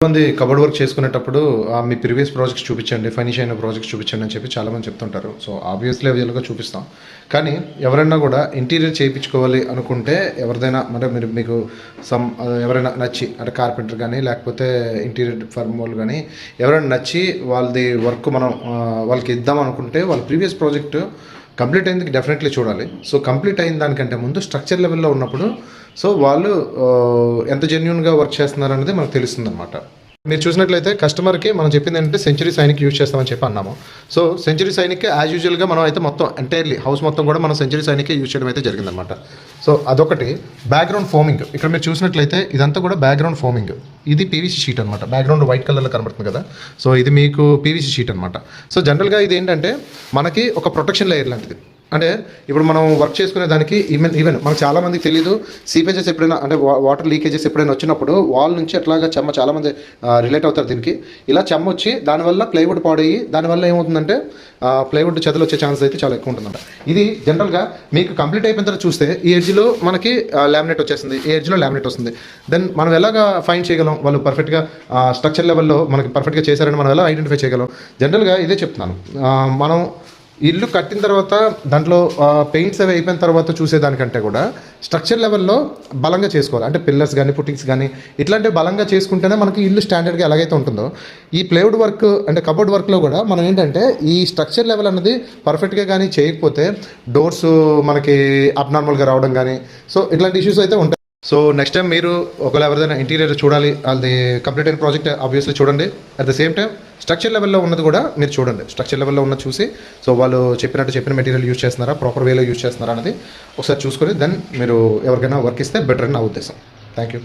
మంది cupboard work చేసుకునేటప్పుడు మీ previous projects చూపించండి, ఫినిష్ అయిన ప్రాజెక్ట్స్ చూపించండి అని చెప్పి చాలామంది చెప్తుంటారు. సో ఆబ్వియస్లీ అవైలబుల్గా చూపిస్తాం. కానీ ఎవరైనా కూడా ఇంటీరియర్ చేయించుకోవాలి అనుకుంటే ఎవరిదైనా అంటే మీకు ఎవరైనా నచ్చి అంటే కార్పెంటర్ కానీ లేకపోతే ఇంటీరియర్ ఫర్మ్ వాళ్ళు కానీ ఎవరైనా నచ్చి వాళ్ళది వర్క్ మనం వాళ్ళకి ఇద్దాం అనుకుంటే వాళ్ళ ప్రీవియస్ ప్రాజెక్ట్ కంప్లీట్ అయింది డెఫినెట్లీ చూడాలి. సో కంప్లీట్ అయిన దానికంటే ముందు స్ట్రక్చర్ లెవెల్లో ఉన్నప్పుడు సో వాళ్ళు ఎంత జెన్యూన్గా వర్క్ చేస్తున్నారు అనేది మనకు తెలుస్తుంది అనమాట. మీరు చూసినట్లయితే కస్టమర్కి మనం చెప్పింది ఏంటంటే సెంచరీ సైనిక్ యూజ్ చేస్తామని చెప్పి అన్నాము. సో సెంచరీ సైనిక్ యాజ్ యూజువల్గా మనం అయితే మొత్తం ఎంటైర్లీ హౌస్ మొత్తం కూడా మనం సెంచరీ సైనికే యూజ్ చేయడం అయితే జరిగిందనమాట. సో అదొకటి. బ్యాక్గ్రౌండ్ ఫోమింగ్ ఇక్కడ మీరు చూసినట్లయితే ఇదంతా కూడా బ్యాక్గ్రౌండ్ ఫోమింగ్. ఇది పీవీసీ షీట్ అనమాట. బ్యాక్గ్రౌండ్ వైట్ కలర్లో కనబడుతుంది కదా, సో ఇది మీకు పీవీసీ షీట్ అనమాట. సో జనరల్గా ఇది ఏంటంటే మనకి ఒక ప్రొటెక్షన్ లేయర్ లాంటిది. అంటే ఇప్పుడు మనం వర్క్ చేసుకునే దానికి ఈవెన్ మనకు చాలామందికి తెలియదు, సీపేజెస్ ఎప్పుడైనా అంటే వాటర్ లీకేజెస్ ఎప్పుడైనా వచ్చినప్పుడు వాల్ నుంచి అట్లాగా చెమ్మ చాలామంది రిలేట్ అవుతారు దీనికి. ఇలా చెమ్మ వచ్చి దానివల్ల ప్లైవుడ్ పాడయ్యి దానివల్ల ఏమవుతుందంటే ప్లైవుడ్ చెదలు వచ్చే ఛాన్స్ అయితే చాలా ఎక్కువ ఉంటుందంట. ఇది జనరల్గా మీకు కంప్లీట్ అయిపోయిన తర్వాత చూస్తే ఈ ఎడ్జ్లో మనకి లామినేట్ వచ్చేస్తుంది, ఈ ఎడ్జ్లో లామినేట్ వస్తుంది. దెన్ మనం ఎలాగా ఫైండ్ చేయగలం వాళ్ళు పర్ఫెక్ట్గా స్ట్రక్చర్ లెవెల్లో మనకి పర్ఫెక్ట్గా చేశారని మనం ఎలా ఐడెంటిఫై చేయగలం? జనరల్గా ఇదే చెప్తున్నాను. మనం ఇల్లు కట్టిన తర్వాత దాంట్లో పెయింట్స్ అవి అయిపోయిన తర్వాత చూసేదానికంటే కూడా స్ట్రక్చర్ లెవెల్లో బలంగా చేసుకోవాలి. అంటే పిల్లర్స్ కానీ పుట్టింగ్స్ కానీ ఇట్లాంటివి బలంగా చేసుకుంటేనే మనకి ఇల్లు స్టాండర్డ్గా ఎలాగైతే ఉంటుందో ఈ ప్లైవుడ్ వర్క్ అంటే కబోర్డ్ వర్క్లో కూడా మనం ఏంటంటే ఈ స్ట్రక్చర్ లెవెల్ అనేది పర్ఫెక్ట్గా కానీ చేయకపోతే డోర్స్ మనకి అబ్నార్మల్గా రావడం కానీ సో ఇట్లాంటి ఇష్యూస్ అయితే ఉంటాయి. సో నెక్స్ట్ టైం మీరు ఒకవేళ ఎవరిదైనా ఇంటీరియర్ చూడాలి, అది కంప్లీట్ అయిన ప్రాజెక్ట్ ఆబ్వియస్లీ చూడండి. At the same time structure లెవెల్లో ఉన్నది కూడా మీరు చూడండి. స్ట్రక్చర్ లెవెల్లో ఉన్నది చూసి సో వాళ్ళు చెప్పిన మెటీరియల్ యూజ్ చేస్తున్నారా, ప్రాపర్ వేలో యూజ్ చేస్తున్నారా అనేది ఒకసారి చూసుకొని దెన్ మీరు ఎవరికైనా వర్క్ ఇస్తే బెటర్ అని నా ఉద్దేశం. Thank you.